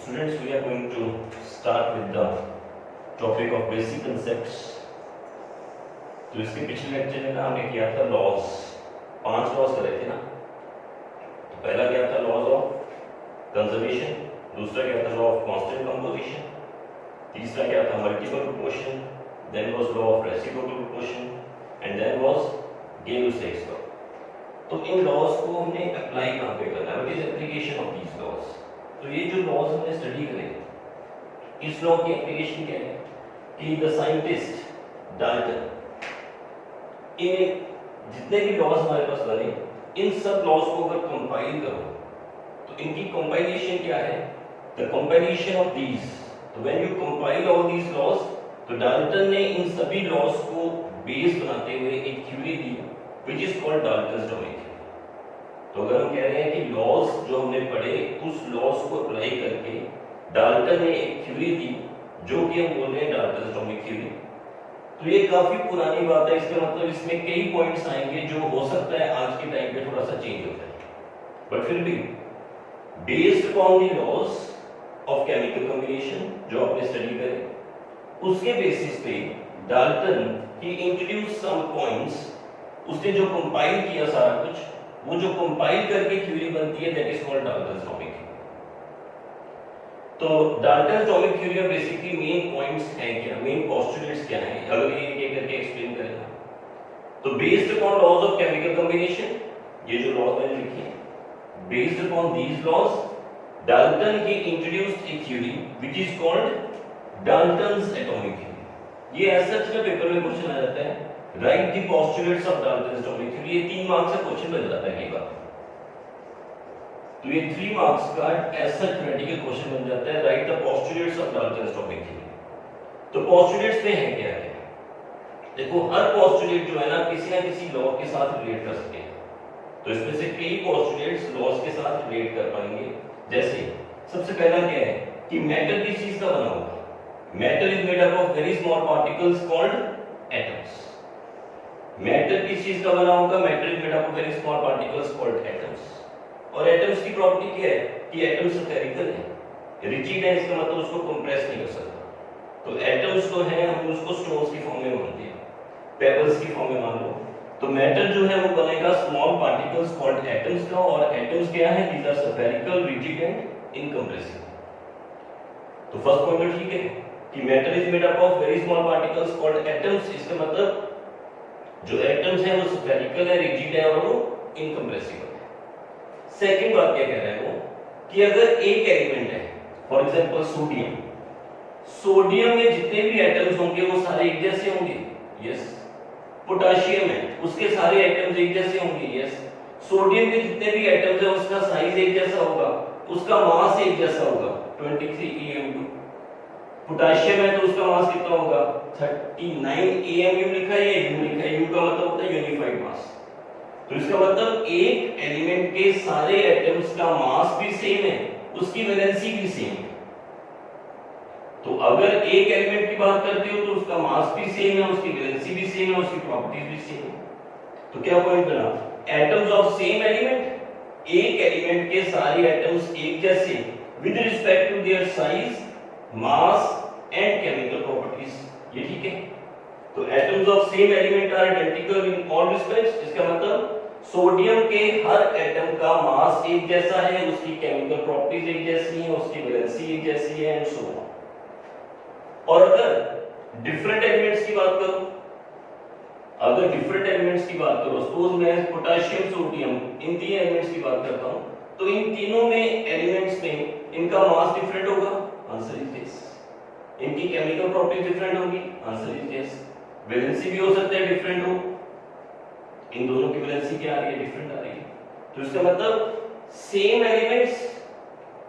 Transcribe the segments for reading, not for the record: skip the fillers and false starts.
Students, we are going to start with the topic of basic concepts. तो इसके पिछले lecture में हमने किया था लॉज, 5 लॉज करे थे ना। तो पहला क्या था लॉज ऑफ कंजर्वेशन, दूसरा क्या था लॉ ऑफ कांस्टेंट कंपोजिशन, तीसरा क्या था multiple proportion, then was law of reciprocal proportion and then was Gay-Lussac's law. तो इन लॉज को हमने अप्लाई कहां पे करना है, what is application of these laws. तो ये जो लॉज हमने स्टडी करे, इस लॉ की एप्लीकेशन क्या है कि द साइंटिस्ट डाल्टन इन जितने भी लॉज हमारे पास बने, इन सब लॉज को अगर कंपाइल करो तो इनकी कंपाइलेशन क्या है, द कंपाइलेशन ऑफ दीज। तो when you compile all these laws, तो डाल्टन ने इन सभी लॉज को बेस बनाते हुए एक थ्योरी दी which is called Dalton's atomic. तो अगर हम कह रहे हैं कि लॉज जो हमने पढ़े उस लॉज को अप्लाई करके डाल्टन ने एक थ्योरी दी जो कि हम बोल रहे हैं डाल्टन्स एटॉमिक थ्योरी। तो ये काफी पुरानी बात है, इसका मतलब इसमें कई पॉइंट्स आएंगे जो हो सकता है आज के टाइम पे थोड़ा सा चेंज हो जाए, बट फिर भी based upon the laws of chemical combination जो आपने स्टडी करे, उसके बेसिस पे डाल्टन ही इंट्रोड्यूस सम पॉइंट्स। उसने जो कंपाइल किया सारा कुछ, वो जो कंपाइल करके थ्योरी बनती है that is called Dalton's atomic theory. तो डाल्टन्स एटॉमिक थ्योरी में बेसिकली मेन पॉइंट्स हैं क्या, मेन पोस्टुलेट्स क्या हैं, अगर ये एक करके एक्सप्लेन करेगा। तो based upon laws of chemical combination, ये जो लॉज मैंने लिखी है, based upon these laws Dalton ही introduced a theory which is called Dalton's atomic theory. ये ऐसा पेपर में क्वेश्चन आ जाता है, right the postulates of Dalton's atomic theory. ये 3 मार्क्स का क्वेश्चन बन जाता है कई बार। तो ये 3 मार्क्स का ऐसा थ्योरेटिकल क्वेश्चन बन जाता है, right the postulates of Dalton's atomic theory. तो पोस्टुलेट्स में है क्या है, देखो हर पोस्टुलेट जो है ना किसी ना किसी लॉ के साथ रिलेट कर सकते हैं। तो इसमें से कई पोस्टुलेट्स लॉज के साथ रिलेट कर पाएंगे। जैसे सबसे पहला क्या है कि मैटर किस चीज का बना होगा, matter is made up of very small particles called atoms. Matter किस चीज का बना होगा, matter is made up of very small particles called atoms. और एटम्स की प्रॉपर्टी क्या है कि एटम स्फेरिकल है, रिजिड है, इसका मतलब उसको कंप्रेस नहीं कर सकता। तो एटम्स जो है हम उसको स्टोन्स की फॉर्म में मानते हैं, पेबल्स की फॉर्म में मान लो। तो मैटर जो है वो बनेगा स्मॉल पार्टिकल्स कॉल्ड एटम्स का, और एटम्स क्या है, these are spherical, rigid and incompressible. तो फर्स्ट पॉइंट ठीक है कि matter is made up of very small particles called atoms, इसका मतलब जो एटम्स है वो स्फेरिकल है, रिजिड है और वो इनकंप्रेसिबल है। सेकंड बात क्या कह रहा है वो कि अगर एक एलिमेंट है, फॉर एग्जांपल सोडियम, सोडियम में जितने भी एटम्स होंगे वो सारे एक जैसे होंगे, यस। पोटेशियम है, उसके सारे एटम्स एक जैसे होंगे, यस। सोडियम के जितने भी एटम्स है उसका साइज एक जैसा होगा, उसका मास एक जैसा होगा 23 emu। पोटेशियम है तो उसका मास कितना होगा 39 emu लिखा है, या u लिखा है, u का मतलब होता है यूनिफाइड मास। तो इसका मतलब एक एलिमेंट के सारे एटम्स का मास भी सेम है, उसकी वैलेंसी भी सेम है। तो अगर एक एलिमेंट की बात करते हो तो उसका मास भी सेम है, उसकी वैलेंसी भी सेम है, उसकी प्रॉपर्टीज भी सेम है। तो क्या पॉइंट बना, एटम्स ऑफ सेम एलिमेंट, एक एलिमेंट के सारे एटम्स एक जैसे with respect to their size, mass and chemical properties, ये ठीक है। तो atoms of same element are identical in all respects, इसका मतलब सोडियम के हर एटम का मास एक जैसा है, उसकी केमिकल प्रॉपर्टीज एक जैसी हैं, उसकी वैलेंसी एक जैसी है एंड सो ऑन। और अगर डिफरेंट एलिमेंट्स की बात करो, अगर डिफरेंट एलिमेंट्स की बात करो, सपोज मैं पोटेशियम, सोडियम, इन 3 एलिमेंट्स की बात करता हूं, तो इन तीनों में एलिमेंट्स में इनका मास डिफरेंट होगा, आंसर इज यस। इनकी केमिकल प्रॉपर्टीज डिफरेंट होगी, आंसर इज यस। वैलेंसी भी हो सकता है डिफरेंट हो, इन दोनों की वैलेंसी क्या आ रही है, डिफरेंट आ रही है। तो इसका मतलब सेम एलिमेंट्स,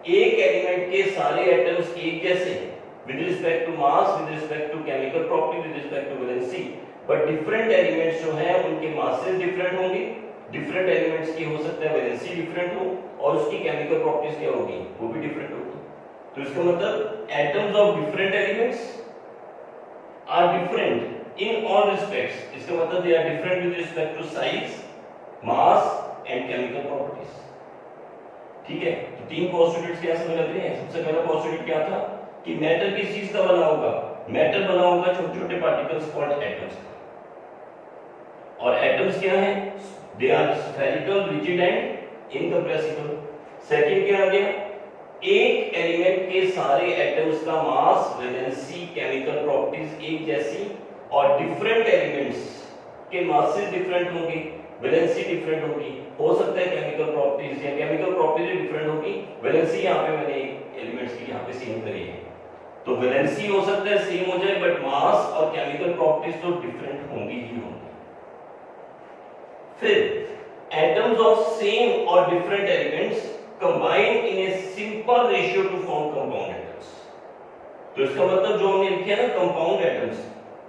एक एलिमेंट के सारे एटम्स एक जैसे with respect to mass, with respect to chemical property, with respect to valency, but different elements जो हैं उनके masses different होंगे, different elements की हो सकता है valency different हो, और उसकी chemical properties क्या होगी, वो भी different होगी। तो इसका मतलब atoms of different elements are different in all respects, इसका मतलब they are different with respect to size, mass and chemical properties। ठीक है, तो तीन पोस्टुलेट्स क्या समझ लग रहे हैं। सबसे पहला पोस्टुलेट क्या था कि मैटर किस चीज का बना होगा, मैटर बना होगा छोटे छोटे पार्टिकल्स कॉल्ड एटम्स का। और एटम्स क्या है, they are spherical, rigid and incompressible. Second क्या आ गया, एक एलिमेंट के सारे एटम्स का मास, वैलेंसी, केमिकल प्रॉपर्टीज एक जैसी, और डिफरेंट एलिमेंट्स के मासेस डिफरेंट होंगे, वैलेंसी डिफरेंट होगी। हो सकता है केमिकल प्रॉपर्टीज या केमिकल प्रॉपर्टीज डिफरेंट होगी, वैलेंसी यहाँ पे मैंने एलिमेंट्स की यहाँ पे सेम करी है, तो वैलेंसी हो सकता है सेम हो जाए बट मास और केमिकल प्रॉपर्टीज तो डिफरेंट होंगी ही होंगी। फिर एटम्स ऑफ सेम और different elements combine in a simple ratio two form compound atoms. तो इसका मतलब जो हमने लिखा है ना कंपाउंड एटम्स,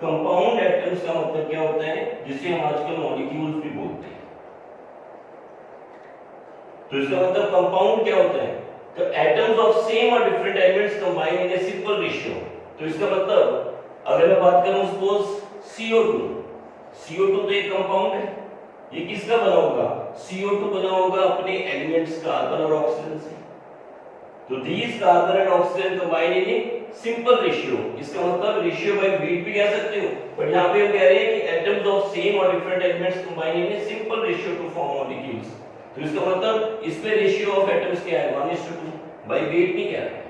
कंपाउंड एटम्स का मतलब क्या होता है, जिसे हम आजकल मॉलिक्यूल्स भी बोलते हैं। तो इसका मतलब कंपाउंड क्या होता है, तो एटम्स ऑफ सेम और different elements combine in a simple ratio. तो इसका मतलब अगर मैं बात करूं सपोज CO2, CO2 तो एक कंपाउंड है, ये किसका बना होगा, CO2 बना होगा अपने एलिमेंट्स कार्बन और ऑक्सीजन से। तो these carbon and oxygen combine in a simple ratio. इसका मतलब रेशियो बाय वेट भी कह सकते हो, बट यहां पे हम कह रहे हैं कि एटम्स ऑफ सेम और different elements combine in a simple ratio two form molecules. तो इसका मतलब इस पे रेशियो ऑफ एटम्स क्या है, 1:2। बाय वेट नहीं कह रहे,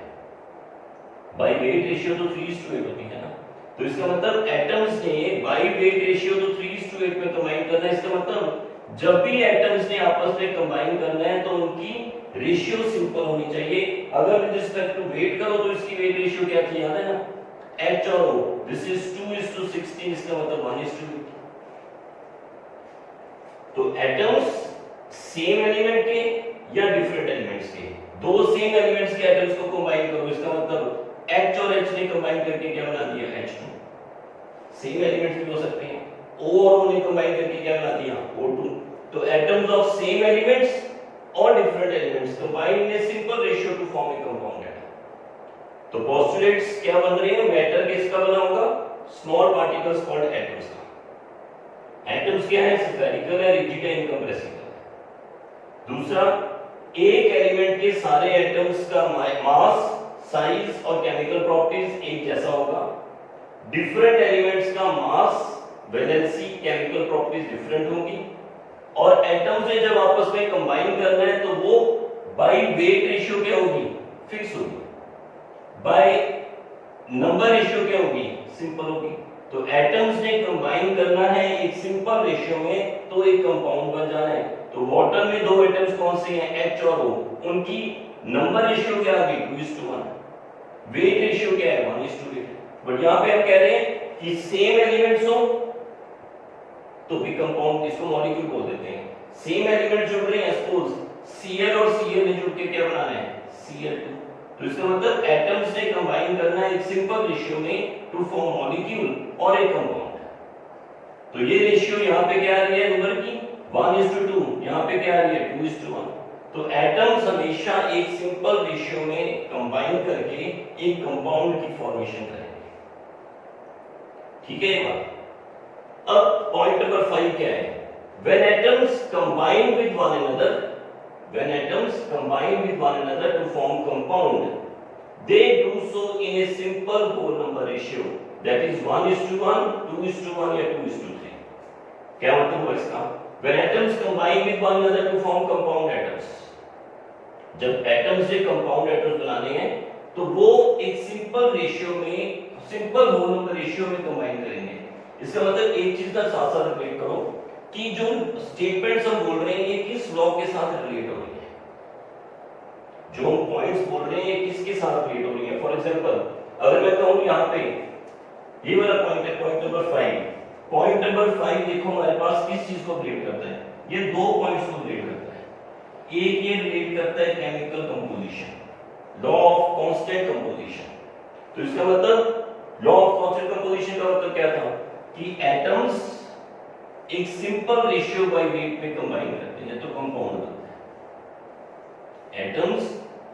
बाय वेट रेशियो तो 3:8 होती है ना। तो इसका मतलब एटम्स ने बाय वेट रेशियो तो 3:8 में कंबाइन करना है। इसका मतलब जब भी एटम्स ने आपस में कंबाइन करना है तो उनकी रेशियो सिंपल होनी चाहिए। अगर विद रिस्पेक्ट टू वेट करो तो इसकी वेट रेशियो क्या थी, याद है ना, H और O, दिस इज 2:16, इसका मतलब 1:8। तो एटम्स सेम एलिमेंट के या डिफरेंट एलिमेंट्स के, दो सेम एलिमेंट्स के एटम्स को कंबाइन करो, इसका मतलब H और H ने कंबाइन करके क्या बना दिया, H2। सेम एलिमेंट्स भी हो सकते हैं, O और O ने कंबाइन करके क्या बना दिया, O2। तो एटम्स ऑफ सेम एलिमेंट्स और different elements combine in a simple ratio two form A compound atom. तो पोस्टुलेट्स क्या बन रहे हैं, मैटर किसका बना होगा, स्मॉल पार्टिकल्स कॉल्ड एटम्स का। एटम्स क्या है, स्फेरिकल है, रिजिड है, इनकंप्रेसिबल। दूसरा, एक एलिमेंट के सारे एटम्स का मास, साइज और केमिकल प्रॉपर्टीज एक जैसा होगा। डिफरेंट एलिमेंट्स का मास, वैलेंसी, केमिकल प्रॉपर्टीज डिफरेंट होंगी। और एटम्स ने जब आपस में कंबाइन करना है तो वो बाय वेट रेशियो क्या होगी, फिक्स होगी। बाय नंबर रेशियो क्या होगी, सिंपल होगी। तो एटम्स ने कंबाइन करना है एक सिंपल रेशियो में तो एक कंपाउंड बन जाना है। तो वाटर में दो एटम्स कौन से हैं, H और O, उनकी नंबर रेशियो क्या आ गई, 2:1। वेट रेशियो क्या है, 1:8। बट यहां पे हम कह रहे हैं कि सेम एलिमेंट्स हो तो भी कंपाउंड, इसको मॉलिक्यूल बोल देते हैं। सेम एलिमेंट जुड़ रहे हैं, सपोज Cl और Cl ने जुड़ के क्या बनाना है, Cl2। तो इसका मतलब एटम्स ने कंबाइन करना है एक सिंपल रेशियो में टू फॉर्म मॉलिक्यूल और एक कंपाउंड। तो ये रेशियो यहां पे क्या आ रही है नंबर की, 1:2, यहां पे क्या आ रही है, 2:1। तो एटम्स हमेशा एक सिंपल रेशियो में कंबाइन करके एक कंपाउंड की फॉर्मेशन करेंगे। ठीक है ये बात। अब पॉइंट नंबर 5 क्या है, when atoms combine with one another, when atoms combine with one another to form compound, they do so in a simple whole number ratio, that is 1:1, 2:1 या 2:3। क्या मतलब हुआ इसका, when atoms combine with one another to form compound atoms, जब atoms से compound atoms बनाने हैं तो वो एक सिंपल रेशियो में, सिंपल होल नंबर रेशियो में कंबाइन करेंगे। इसका मतलब एक चीज का साथ साथ रिलेट करो कि जो स्टेटमेंट्स हम बोल रहे हैं ये किस लॉ के साथ रिलेट हो रही है, जो हम पॉइंट्स बोल रहे हैं ये किसके साथ रिलेट हो रही है। फॉर एग्जांपल अगर मैं कहूं यहां पे ये वाला पॉइंट है, पॉइंट नंबर 5, पॉइंट नंबर 5 देखो हमारे पास किस चीज को रिलेट करता है, ये दो पॉइंट्स को रिलेट करता है। एक ये रिलेट करता है chemical composition, law of constant composition. तो इसका मतलब लॉ ऑफ कांस्टेंट कंपोजिशन का मतलब क्या था कि एटम्स एक सिंपल रेशियो बाय वेट में कंबाइन करते हैं तो कंपाउंड बनता है। एटम्स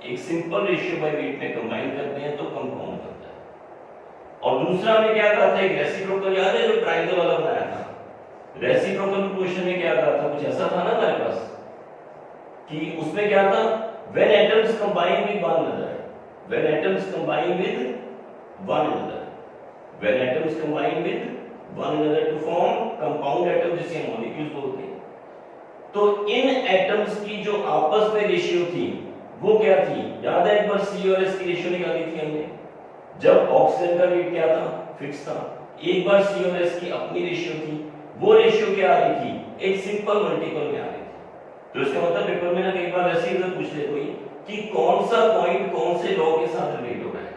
एक सिंपल रेशियो बाय वेट में कंबाइन करते हैं तो कंपाउंड बनता है। और दूसरा में क्या कहा था, एक रेसिप्रोकल, याद है जो ट्रायंगल वाला बनाया था, रेसिप्रोकल क्वेश्चन में क्या कहा था, कुछ ऐसा था ना हमारे पास कि उसमें क्या था when atoms combine with one another, when atoms combine with one another, when atoms combine with one another to form compound atom, जिसे हम मॉलिक्यूल्स बोलते हैं। तो इन एटम्स की जो आपस में रेशियो थी वो क्या थी? याद है एक बार C और S की रेशियो निकाली थी हमने, जब ऑक्सीजन का वेट क्या था? फिक्स था। एक बार C और S की अपनी रेशियो थी, वो रेशियो क्या आ रही थी? एक सिंपल मल्टीपल में आ रही थी। तो इसका मतलब पेपर में ना कई बार ऐसे ही पूछ ले कोई कि कौन सा पॉइंट कौन से लॉ के साथ रिलेट हो रहा है।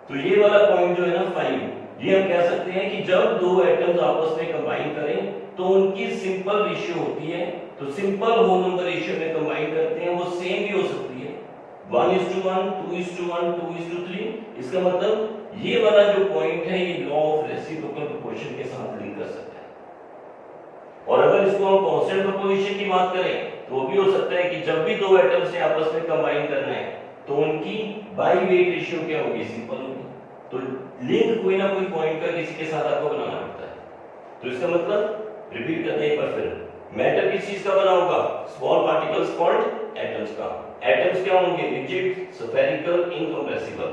तो ये वाला पॉइंट जो है ना 5, ये हम कह सकते हैं कि जब दो एटम्स आपस में कंबाइन करें तो उनकी सिंपल रेशियो होती है, तो सिंपल होल नंबर रेशियो में कंबाइन करते हैं, वो सेम भी हो सकती है 1:1, 2:1, 2:3। इसका मतलब ये वाला जो पॉइंट है ये लॉ ऑफ रेसिप्रोकल प्रोपोर्शन के साथ लिंक कर सकता है। और अगर इसको हम कांस्टेंट प्रोपोर्शन की बात करें तो वो भी हो सकता है कि जब भी दो एटम्स ने आपस में कंबाइन करना है तो उनकी बाई वेट रेशियो क्या होगी? सिंपल होगी। तो लिंक कोई ना कोई पॉइंट का किसी के साथ आपको बनाना पड़ता है। तो इसका मतलब रिपीट करते हैं एक बार फिर, मैटर किस चीज का बना होगा? स्मॉल पार्टिकल्स कॉल्ड एटम्स का। एटम्स क्या होंगे? Rigid, spherical, incompressible.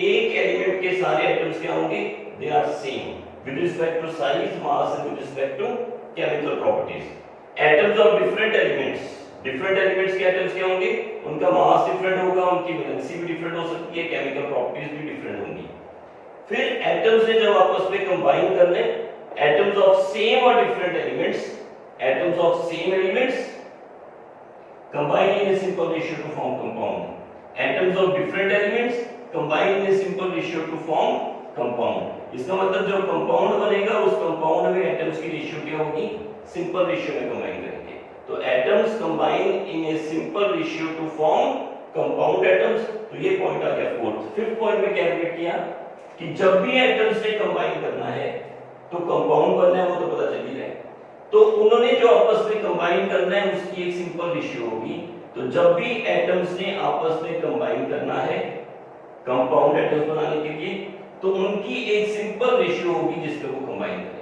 एक एलिमेंट के सारे एटम्स क्या होंगे? They are same with respect to size, mass and with respect to chemical properties. Atoms of different elements, different elements के एटम्स क्या होंगे? उनका मास डिफरेंट होगा, उनकी वैलेंसी भी डिफरेंट हो सकती है, केमिकल प्रॉपर्टीज भी डिफरेंट होंगी। फिर एटम्स ने जब आपस में कंबाइन कर ले, एटम्स ऑफ सेम और different elements, atoms of same elements combine in a simple ratio to form compound. Atoms of different elements combine in a simple ratio to form compound. इसका मतलब जो कंपाउंड बनेगा उस compound में atoms की ratio क्या होगी? सिंपल रेशियो में कंबाइन करेंगे। तो atoms combine in a simple ratio two form compound atoms. तो ये पॉइंट आ गया फोर्थ। फिफ्थ पॉइंट में कैलकुलेट किया कि जब भी एटम्स ने कंबाइन करना है तो कंपाउंड बनना है, वो तो पता चल ही रहा है। तो उन्होंने जो आपस में कंबाइन करना है उसकी एक सिंपल रेशियो होगी। तो जब भी एटम्स ने आपस में कंबाइन करना है कंपाउंड एटम्स बनाने के लिए, तो उनकी एक सिंपल रेशियो होगी जिस पे वो कंबाइन करेंगे।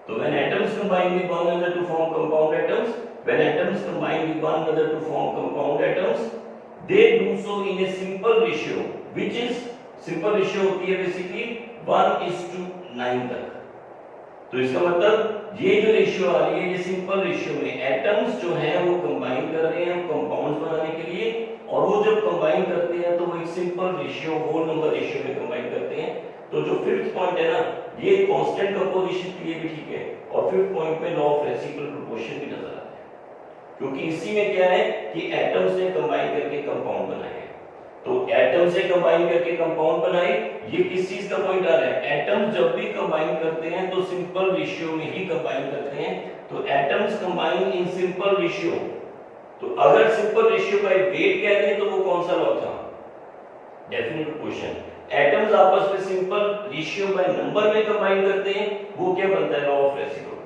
तो when atoms combine with one another to form compound atoms, when atoms combine with one another to form compound atoms, they do so in a simple ratio, which is simple ratio होती है basically 1:9 तक। तो इसका मतलब ये जो ratio आ रही है ये सिंपल रेशियो में एटम्स जो हैं वो कंबाइन कर रहे हैं कंपाउंड्स बनाने के लिए, और वो जब कंबाइन करते हैं तो वो एक simple ratio whole number ratio में कंबाइन करते हैं। तो जो फिफ्थ पॉइंट है ना, ये कांस्टेंट कंपोजिशन के लिए भी ठीक है, और फिफ्थ पॉइंट में लॉ ऑफ रेसिप्रोकल प्रोपोर्शन भी नजर आता है, क्योंकि इसी में क्या है कि एटम्स ने कंबाइन करके कंपाउंड बनाए। तो एटम से कंबाइन करके कंपाउंड बनाए, ये किस चीज का पॉइंट आ रहा है? एटम्स जब भी कंबाइन करते हैं तो सिंपल रेशियो में ही कंबाइन करते हैं। तो atoms combine in simple ratio. तो अगर सिंपल रेशियो बाय वेट कह दें तो वो कौन सा लॉ था? Definite proportion. एटम्स आपस में सिंपल रेशियो बाय नंबर में कंबाइन करते हैं, वो क्या बनता है? Law of reciprocal.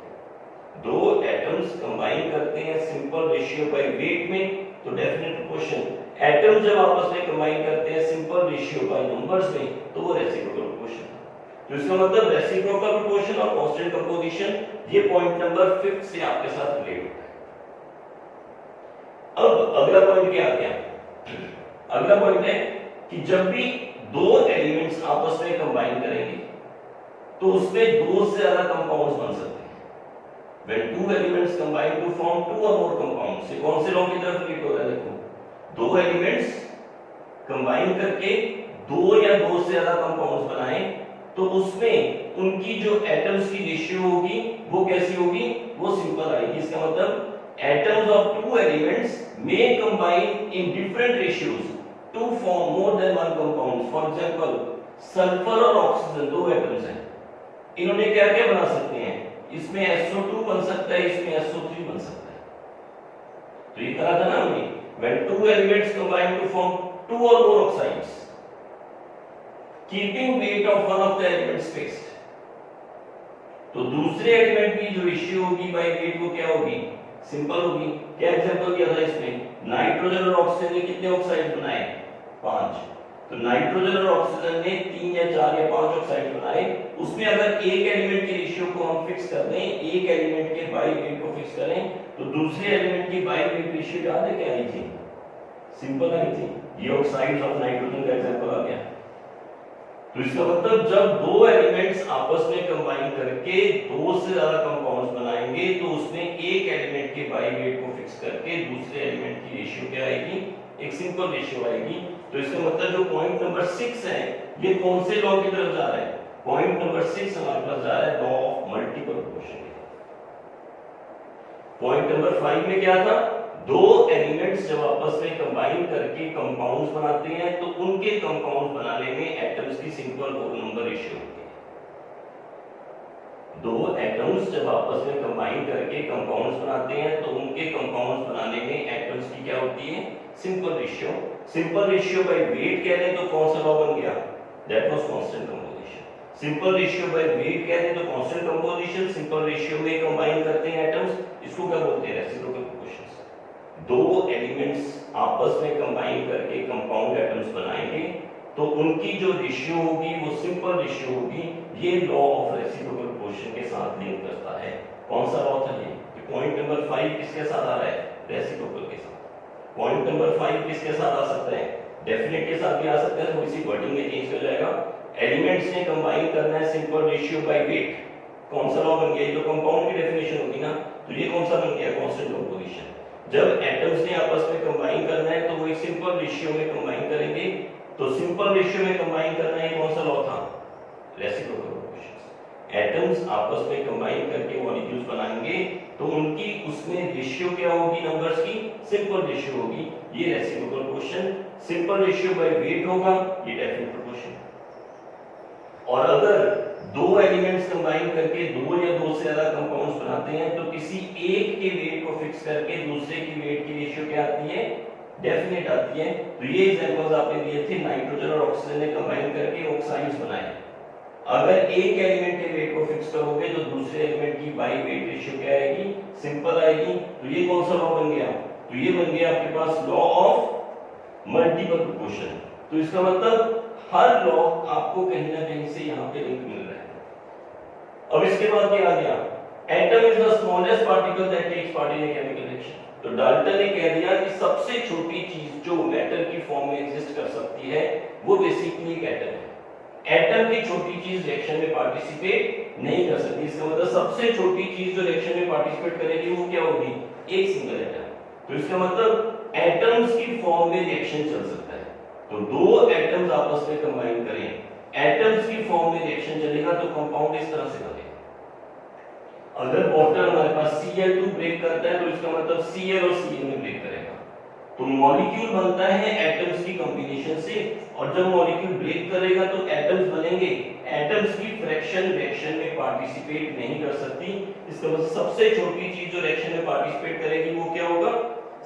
दो एटम्स कंबाइन करते हैं सिंपल रेशियो बाय वेट में, तो डेफिनेट प्रोपोर्शन। एटम जब आपस में कंबाइन करते हैं सिंपल रेशियो बाय नंबर्स में, तो वो रेसिप्रोकल प्रोपोर्शन। तो इसका मतलब रेसिप्रोकल प्रोपोर्शन और कांस्टेंट कंपोजिशन, ये पॉइंट नंबर 5 से आपके साथ रिलेट होता है। अब अगला पॉइंट क्या आ गया? अगला पॉइंट है कि जब भी दो एलिमेंट्स आपस में कंबाइन करेंगे तो उसमें दो से ज्यादा कंपाउंड्स बन सकते हैं। When two elements combine to form two or more compounds, ये कौन से लॉ की तरफ रिलेट हो रहा है? देखो, दो एलिमेंट्स कंबाइन करके दो या दो से ज्यादा कंपाउंड्स बनाए तो उसमें उनकी जो एटम्स की रेशियो होगी वो कैसी होगी? वो सिंपल आएगी। इसका मतलब atoms of two elements may combine in different ratios to form more than one compound. For example, sulphur और ऑक्सीजन दो एटम्स हैं, इन्होंने क्या क्या बना सकते हैं? इसमें SO2 बन सकता है, इसमें SO3 बन सकता है। तो ये कहा था ना हमने, when two elements combine to form two or more oxides, keeping weight of one of the elements fixed, तो दूसरे एलिमेंट की जो रेशियो होगी बाय वेट वो क्या होगी? सिंपल होगी। क्या एग्जांपल दिया था इसमें? नाइट्रोजन और ऑक्सीजन ने कितने ऑक्साइड बनाए? 5। तो नाइट्रोजन और ऑक्सीजन ने 3 या 4 या 5 ऑक्साइड बनाए। उसमें अगर एक एलिमेंट की रेशियो को हम फिक्स कर दें, एक एलिमेंट के बाई वेट को फिक्स करें, तो दूसरे एलिमेंट की बाई वेट रेशियो याद है क्या आई थी? सिंपल आई थी, ये ऑक्साइड्स ऑफ नाइट्रोजन का एग्जांपल आ गया। तो इसका मतलब जब दो एलिमेंट्स आपस में कंबाइन करके दो से ज्यादा कंपाउंड्स बनाएंगे तो उसमें एक एलिमेंट के बाई वेट को फिक्स करके दूसरे एलिमेंट की रेशियो क्या आएगी, एक सिंपल रेशियो आएगी। तो इसका मतलब जो पॉइंट नंबर 6 है ये कौन से लॉ की तरफ जा रहा है, पॉइंट नंबर 6 हमारे पास जा रहा है law of multiple proportion. Point number 5 में क्या था, दो एलिमेंट्स जब आपस में कंबाइन करके कंपाउंड्स बनाते हैं तो उनके कंपाउंड्स बनाने में एटम्स की सिंपल होल नंबर रेशियो होती है। दो एटम्स जब आपस में कंबाइन करके कंपाउंड्स बनाते हैं तो उनके कंपाउंड्स बनाने में एटम्स की क्या होती है, simple ratio. Simple ratio by weight कह दें तो कौन सा लॉ बन गया, that was constant composition. Simple ratio by weight कह दें तो कांस्टेंट कंपोजिशन। सिंपल रेशियो में कंबाइन करते हैं एटम्स, इसको क्या बोलते हैं, रेसिप्रोकल प्रोपोर्शंस। दो एलिमेंट्स आपस में कंबाइन करके कंपाउंड एटम्स बनाएंगे तो उनकी जो रेशियो होगी वो सिंपल रेशियो होगी। ये लॉ ऑफ रेसिप्रोकल प्रोपोर्शन के साथ लिंक करता है। कौन सा लॉ था ये, पॉइंट नंबर 5 किसके साथ आ रहा है, रेसिप्रोकल के साथ। पॉइंट नंबर 5 किसके साथ आ सकता है, डेफिनेट के साथ भी आ सकता है, थोड़ी सी वर्डिंग में चेंज हो जाएगा। एलिमेंट्स ने कंबाइन करना है सिंपल रेशियो बाय वेट, कौन सा लॉ बन गया, ये तो कंपाउंड की डेफिनेशन होगी ना, तो ये कौन सा बन गया, कांस्टेंट कंपोजिशन। जब एटम्स ने आपस में कंबाइन करना है तो वो एक सिंपल रेशियो में कंबाइन करेंगे, तो सिंपल रेशियो में कंबाइन करना है कौन सा लॉ था, रेसिप्रोकल प्रोपोर्शंस। एटम्स आपस में कंबाइन करके मॉलिक्यूल्स बनाएंगे तो उनकी उसमें रेशियो क्या होगी, नंबर्स की सिंपल रेशियो होगी, ये reciprocal proportion. Simple ratio by weight होगा, ये डेफिनेट प्रोपोर्शन। और अगर दो एलिमेंट्स कंबाइन करके दो या दो से ज्यादा कंपाउंड्स बनाते हैं तो किसी एक के वेट को फिक्स करके दूसरे की वेट की रेशियो क्या आती है, डेफिनेट आती है। तो ये एग्जांपल्स आपने दिए थे, नाइट्रोजन और ऑक्सीजन ने कंबाइन करके ऑक्साइड्स बनाए। अगर एक एलिमेंट के वेट को फिक्स करोगे तो दूसरे एलिमेंट की बाई वेट रेशियो क्या आएगी, सिंपल आएगी। तो ये कौन सा लॉ बन गया, तो ये बन गया आपके पास लॉ ऑफ मल्टीपल प्रोपोर्शन। तो इसका मतलब हर लॉ आपको कहीं ना कहीं से यहाँ पे लिंक मिल रहा है। अब इसके बाद क्या आ गया, atom is the smallest particle that takes part in a chemical reaction. तो डाल्टन ने कह दिया कि सबसे छोटी चीज जो मैटर की फॉर्म में एग्जिस्ट कर सकती है वो बेसिकली एक एटम है। एटम की छोटी चीज रिएक्शन में पार्टिसिपेट नहीं कर सकती। इसका मतलब सबसे छोटी चीज जो रिएक्शन में पार्टिसिपेट करेगी वो क्या होगी, एक सिंगल एटम। तो इसका मतलब एटम्स की फॉर्म में रिएक्शन चल सकता है। तो दो एटम्स आपस में कंबाइन करें, एटम्स की फॉर्म में रिएक्शन चलेगा तो कंपाउंड इस तरह से बनेगा। अगर वाटर हमारे पास Cl2 ब्रेक करता है तो इसका मतलब Cl और Cl में ब्रेक करेगा। तो मॉलिक्यूल बनता है एटम्स की कॉम्बिनेशन से, और जब मॉलिक्यूल ब्रेक करेगा तो एटम्स बनेंगे। एटम्स की फ्रैक्शन रिएक्शन में पार्टिसिपेट नहीं कर सकती। इसका मतलब सबसे छोटी चीज जो रिएक्शन में पार्टिसिपेट करेगी वो क्या होगा,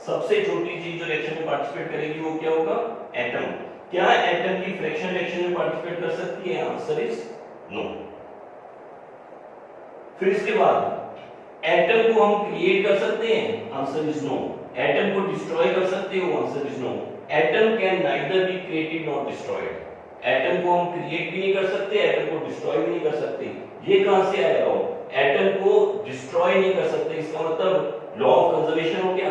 सबसे छोटी चीज जो रिएक्शन में पार्टिसिपेट करेगी वो क्या होगा, एटम। क्या एटम की फ्रैक्शन रिएक्शन में पार्टिसिपेट कर सकती है, आंसर इज नो। फिर इसके बाद एटम को हम क्रिएट कर सकते हैं, आंसर इज नो। एटम को डिस्ट्रॉय कर सकते हो, answer is no. Atom can neither be created not destroyed. Atom को हम क्रिएट भी नहीं कर सकते, एटम को डिस्ट्रॉय भी नहीं कर सकते। ये कहां से आया लॉ, एटम को डिस्ट्रॉय नहीं कर सकते, इसका मतलब लॉ ऑफ कंजर्वेशन हो गया।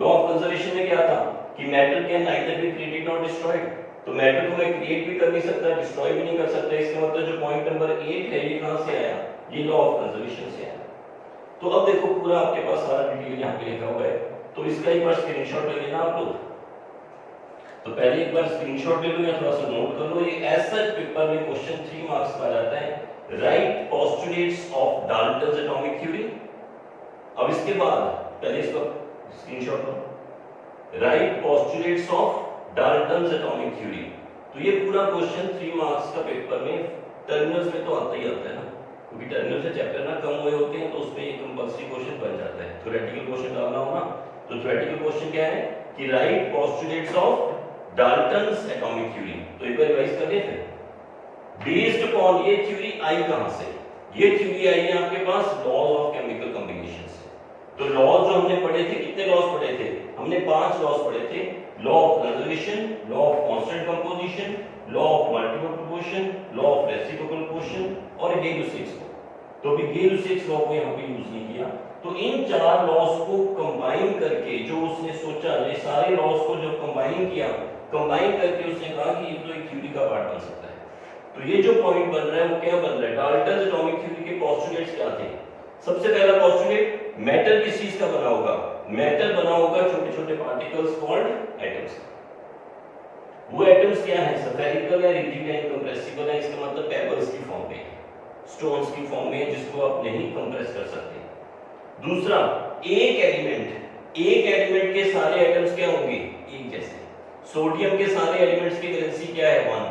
लॉ ऑफ कंजर्वेशन में क्या था कि matter can neither be created not destroyed. तो मैटर को मैं क्रिएट भी कर नहीं सकता, डिस्ट्रॉय भी नहीं कर सकता। इसका मतलब जो पॉइंट नंबर 8 है ये कहां से आया, ये लॉ ऑफ कंजर्वेशन से आया। तो अब देखो पूरा आपके पास सारा डिटेल यहाँ पे लिखा हुआ है, तो इसका एक बार स्क्रीनशॉट ले लेना आप लोग। तो पहले एक बार स्क्रीनशॉट ले लो या थोड़ा सा नोट कर लो। ये ऐसा पेपर में क्वेश्चन 3 मार्क्स का जाता है, right postulates of Dalton's atomic theory. अब इसके बाद पहले इसको screenshot low, right postulates of Dalton's atomic theory. तो ये पूरा क्वेश्चन 3 मार्क्स का पेपर में टर्मिनल्स में तो आता ही आता है ना, क्योंकि टर्मिनल से चैप्टर ना कम हुए होते हैं तो उसमें ये कंपल्सरी क्वेश्चन बन जाता है। थ्योरेटिकल क्वेश्चन डालना हो ना, तो थ्योरेटिकल क्वेश्चन क्या है कि right postulates of Dalton's atomic theory. तो एक बार रिवाइज कर लें फिर, बेस्ड अपॉन ये थ्योरी आई कहां से, ये थ्योरी आई है आपके पास लॉज ऑफ केमिकल कॉम्बिनेशन से। तो लॉज जो हमने पढ़े थे, कितने लॉज पढ़े थे हमने, 5 लॉज पढ़े थे। Law of conservation, law of constant composition, law of multiple proportion, law of reciprocal proportion और गेल-लुसियस लॉ। तो अभी गेल-लुसियस लॉ को यहाँ पे यूज नहीं किया, तो इन चार लॉस को कंबाइन करके जो उसने सोचा, ये सारे लॉस को जो कंबाइन किया, कंबाइन करके उसने कहा कि ये तो एक थ्योरी का पार्ट बन सकता है। तो ये जो पॉइंट बन रहा है वो क्या बन रहा है, डाल्टन एटॉमिक थ्योरी के पोस्टुलेट्स क्या थे। सबसे पहला पोस्टुलेट, मैटर किस चीज का बना होगा, मैटर बना होगा छोटे छोटे पार्टिकल्स कॉल्ड एटम्स। वो एटम्स क्या है, स्फेरिकल है, रिजिड है, इनकंप्रेसिबल है, इसका मतलब पेबल्स की फॉर्म में है, स्टोन्स की फॉर्म में है, जिसको आप नहीं कंप्रेस कर सकते। दूसरा, एक एलिमेंट के सारे एटम्स क्या होंगे, एक जैसे। सोडियम के सारे एलिमेंट्स की वैलेंसी क्या है 1,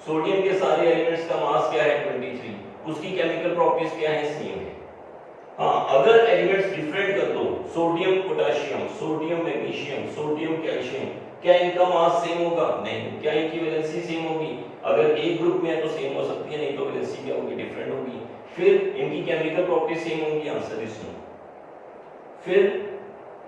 सोडियम के सारे एलिमेंट्स का मास क्या है 23, उसकी केमिकल प्रॉपर्टीज क्या है, सेम है। हाँ, अगर एलिमेंट्स डिफरेंट कर दो, sodium potassium, sodium magnesium, sodium calcium, क्या इनका मास सेम होगा, नहीं। क्या इनकी वैलेंसी सेम होगी, अगर एक ग्रुप में है तो सेम हो सकती है, नहीं तो वैलेंसी क्या होगी, डिफरेंट होगी। फिर इनकी केमिकल प्रॉपर्टीज सेम होंगी, आंसर इज नो। फिर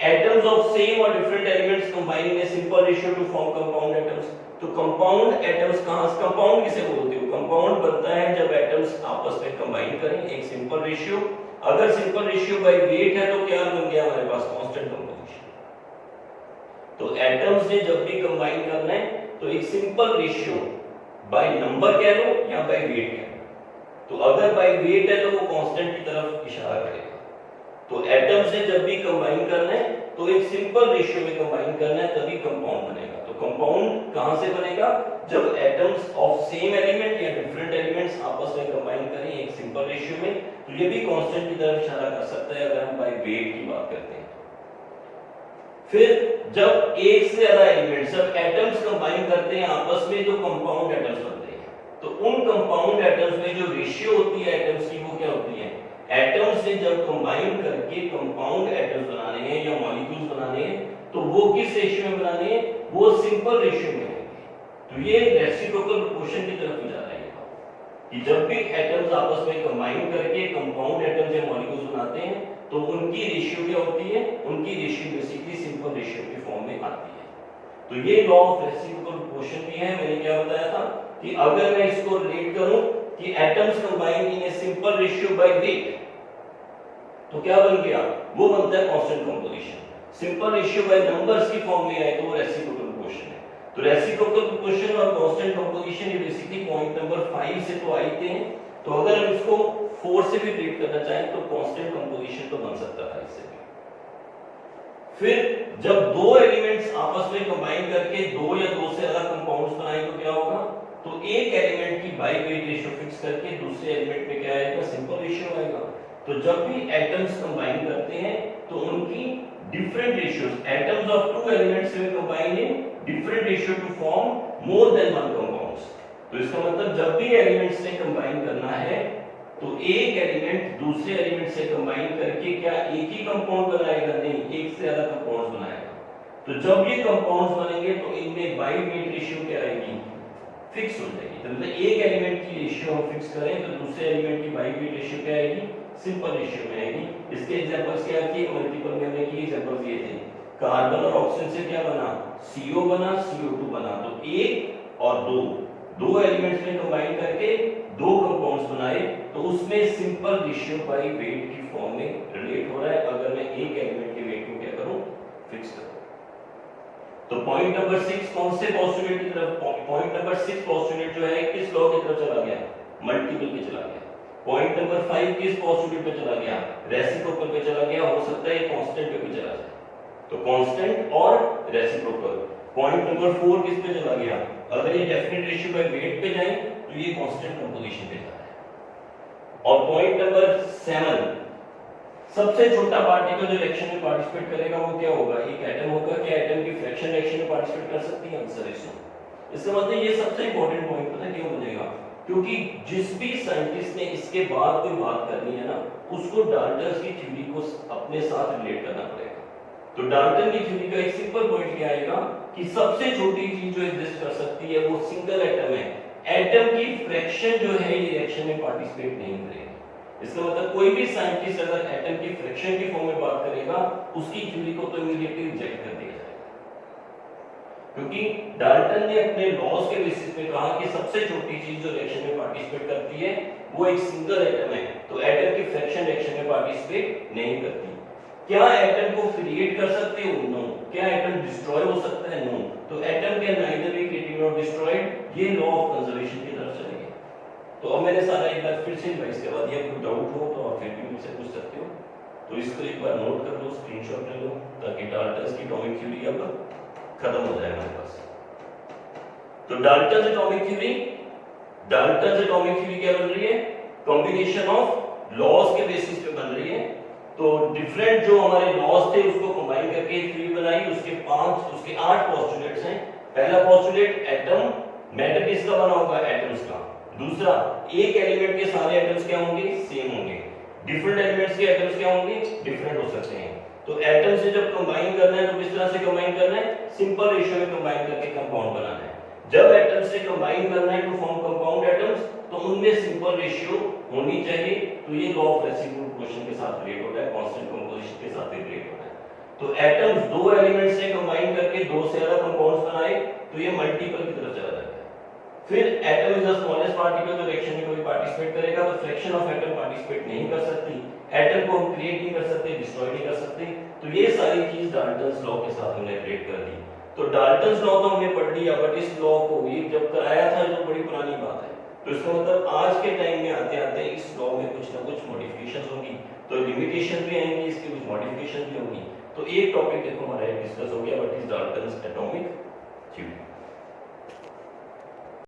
atoms of same or different elements combine in a simple ratio to form compound atoms। तो compound atoms कहां से, compound किसे बोलते हो, compound बनता है जब atoms आपस में combine करें एक simple ratio। अगर simple ratio by weight है तो क्या बन गया हमारे पास, constant composition। तो atoms ने जब भी combine करना है तो एक simple ratio by number कह लो या by weight कह लो, तो अगर by weight है तो वो constant की तरफ इशारा करेगा। तो एटम्स से जब भी कंबाइन करना है तो एक सिंपल रेशियो में कंबाइन करना है, तभी कंपाउंड बनेगा। तो कंपाउंड कहां से बनेगा, जब एटम्स ऑफ सेम एलिमेंट या डिफरेंट एलिमेंट्स आपस में कंबाइन करें एक सिंपल रेशियो में। तो ये भी कांस्टेंट की तरफ इशारा कर सकता है अगर हम बाय वेट की बात करते हैं। फिर जब एक से ज्यादा एलिमेंट्स, जब एटम्स कंबाइन करते हैं आपस में तो कंपाउंड एटम्स बनते हैं। तो उन कंपाउंड एटम्स में जो रेशियो होती है एटम्स की वो क्या होती है, एटम्स से जब कंबाइन करके कंपाउंड एटम्स बनाने हैं या मॉलिक्यूल्स बनाने हैं तो वो किस रेशियो में बनाने हैं, वो सिंपल रेशियो में बनेंगे। तो ये रेसिप्रोकल प्रोपोर्शन की तरफ जा रहा है कि जब भी एटम्स आपस में कंबाइन करके कंपाउंड एटम्स या मॉलिक्यूल्स बनाते हैं तो उनकी रेशियो क्या होती है, उनकी रेशियो बेसिकली सिंपल रेशियो की फॉर्म में आती है। तो ये लॉ ऑफ रेसिप्रोकल प्रोपोर्शन भी है। मैंने क्या बताया था कि अगर मैं इसको रिलेट करूं कि atoms combine in a simple ratio by weight तो क्या बन गया, वो बनता है constant composition. Simple ratio by numbers की फॉर्म में आए तो वो रेसिप्रोकल प्रोपोर्शन है। तो रेसिप्रोकल प्रोपोर्शन और कांस्टेंट कंपोजिशन ये बेसिकली पॉइंट नंबर 5 से तो आए थे। तो अगर हम इसको 4 से भी ट्रीट करना चाहें तो कांस्टेंट कंपोजिशन तो बन सकता था इससे भी। फिर जब दो एलिमेंट्स आपस में कंबाइन करके दो या दो से ज्यादा कंपाउंड्स बनाए तो क्या होगा, तो एक एलिमेंट की बाय वेट रेशियो फिक्स करके दूसरे एलिमेंट में क्या आएगा, सिंपल रेशियो आएगा। तो जब भी एटम्स कंबाइन करते हैं तो उनकी different ratios, atoms of two elements will combine in different ratio two form more than one compounds. तो इसका मतलब जब भी एलिमेंट्स से कंबाइन करना है तो एक एलिमेंट दूसरे एलिमेंट से कंबाइन करके क्या एक ही कंपाउंड बनाएगा, नहीं, एक से ज्यादा कंपाउंड्स बनाएगा। तो जब ये कंपाउंड्स बनेंगे तो इनमें बाय वेट रेशियो क्या आएगी, फिक्स हो जाएगी। तो मतलब एक एलिमेंट की रेशियो हम फिक्स करें तो दूसरे एलिमेंट की बाय वेट रेशियो क्या आएगी, सिंपल रेशियो में आएगी। इसके एग्जांपल्स क्या किए, मल्टीपल में हमने किए एग्जांपल्स ये थे, कार्बन और ऑक्सीजन से क्या बना, CO बना, CO2 बना। तो एक और दो एलिमेंट्स में कंबाइन करके दो कंपाउंड्स बनाए तो उसमें सिंपल रेशियो बाय वेट की फॉर्म में रिलेट हो रहा है अगर मैं एक एलिमेंट के वेट को क्या करूं, फिक्स करूं। तो पॉइंट नंबर 6 कौन से पोस्टुलेट की तरफ, पॉइंट नंबर 6 पोस्टुलेट जो है किस लॉ की तरफ चला गया, मल्टीपल पे चला गया। पॉइंट नंबर 5 किस पोस्टुलेट पे चला गया, रेसिप्रोकल पे चला गया। हो सकता है कांस्टेंट पे भी चला जाए, तो कांस्टेंट और रेसिप्रोकल। पॉइंट नंबर 4 किस पे चला गया, अगर ये डेफिनेट रेशियो बाय वेट पे जाए तो ये कांस्टेंट कंपोजिशन पे जा रहा है। और पॉइंट नंबर 7 सबसे छोटा पार्टिकल जो रिएक्शन में पार्टिसिपेट करेगा वो क्या होगा, एक एटम होगा। क्या एटम की फ्रैक्शन रिएक्शन में पार्टिसिपेट कर सकती है, आंसर इज नो। इसका मतलब ये सबसे इंपॉर्टेंट पॉइंट पता है क्यों बनेगा, क्योंकि जिस भी साइंटिस्ट ने इसके बाद कोई बात करनी है ना उसको डाल्टन की थ्योरी को अपने साथ रिलेट करना पड़ेगा। तो डाल्टन की थ्योरी का एक सिंपल पॉइंट क्या आएगा कि सबसे छोटी चीज जो एग्जिस्ट कर सकती है वो सिंगल एटम है। एटम की फ्रैक्शन जो है ये रिएक्शन में पार्टिसिपेट नहीं करेगी। इसका मतलब कोई भी साइंटिस्ट अगर एटम की फ्रैक्शन की फॉर्म में बात करेगा उसकी थ्योरी को तो इमीडिएटली रिजेक्ट कर दिया जाएगा, क्योंकि डाल्टन ने अपने लॉज के बेसिस पे कहा कि सबसे छोटी चीज जो रिएक्शन में पार्टिसिपेट करती है वो एक सिंगल एटम है। तो एटम की फ्रैक्शन रिएक्शन में पार्टिसिपेट नहीं करती। क्या एटम को क्रिएट कर सकते हो? नो। क्या एटम डिस्ट्रॉय हो सकता है? नो। तो atom can neither be created nor destroyed, ये लॉ ऑफ कंजर्वेशन की तरफ चलेंगे। तो अब मैंने सारा एक बार फिर से इसके बाद ये कोई डाउट हो तो आप फिर भी मुझसे पूछ सकते हो। तो इसको एक बार नोट कर लो, स्क्रीनशॉट ले लो, ताकि डाल्टन्स की एटॉमिक थ्योरी अब खत्म हो जाए हमारे पास। तो डाल्टन्स एटॉमिक थ्योरी क्या बन रही है? कॉम्बिनेशन ऑफ लॉज के बेसिस पे बन रही है। तो डिफरेंट जो हमारे लॉज थे उसको कंबाइन करके थ्योरी बनाई। उसके 8 पोस्टुलेट्स हैं। पहला पोस्टुलेट, एटम मैटर किसका बना होगा? एटम्स का। दूसरा, एक एलिमेंट के सारे एटम्स क्या होंगे? सेम होंगे। डिफरेंट एलिमेंट्स के एटम्स क्या होंगे? डिफरेंट हो सकते हैं। तो एटम से जब कंबाइन करना है तो किस तरह से कंबाइन करना है? सिंपल रेशियो में कंबाइन करके कंपाउंड बनाना है। जब एटम्स से कंबाइन करना है टू फॉर्म कंपाउंड एटम्स, तो उनमें सिंपल रेशियो होनी चाहिए। तो ये लॉ ऑफ रेसिप्रोकेशन के साथ रिलेट होता है, कांस्टेंट कंपोजिशन के साथ रिलेट होता है। तो एटम्स दो एलिमेंट्स से कंबाइन करके दो से ज्यादा कंपाउंड्स बनाए तो ये मल्टीपल की तरफ चला जाता है। फिर atom is the smallest particle, तो रिएक्शन में कोई पार्टिसिपेट करेगा तो फ्रैक्शन ऑफ एटम पार्टिसिपेट नहीं कर सकती। एटम को हम क्रिएट नहीं कर सकते, डिस्ट्रॉय नहीं कर सकते। तो ये सारी चीज डाल्टन्स लॉ के साथ हमने रिलेट कर दी। तो डाल्टन्स लॉ तो हमने पढ़ लिया, बट इस लॉ को ये जब कराया था जो बड़ी पुरानी बात है। तो इसका मतलब आज के टाइम में आते आते इस लॉ में कुछ ना कुछ मॉडिफिकेशंस होंगी। तो लिमिटेशन भी आएंगी, इसकी कुछ मॉडिफिकेशन भी होंगी। तो एक टॉपिक देखो हमारा डिस्कस हो गया, what is Dalton's atomic theory.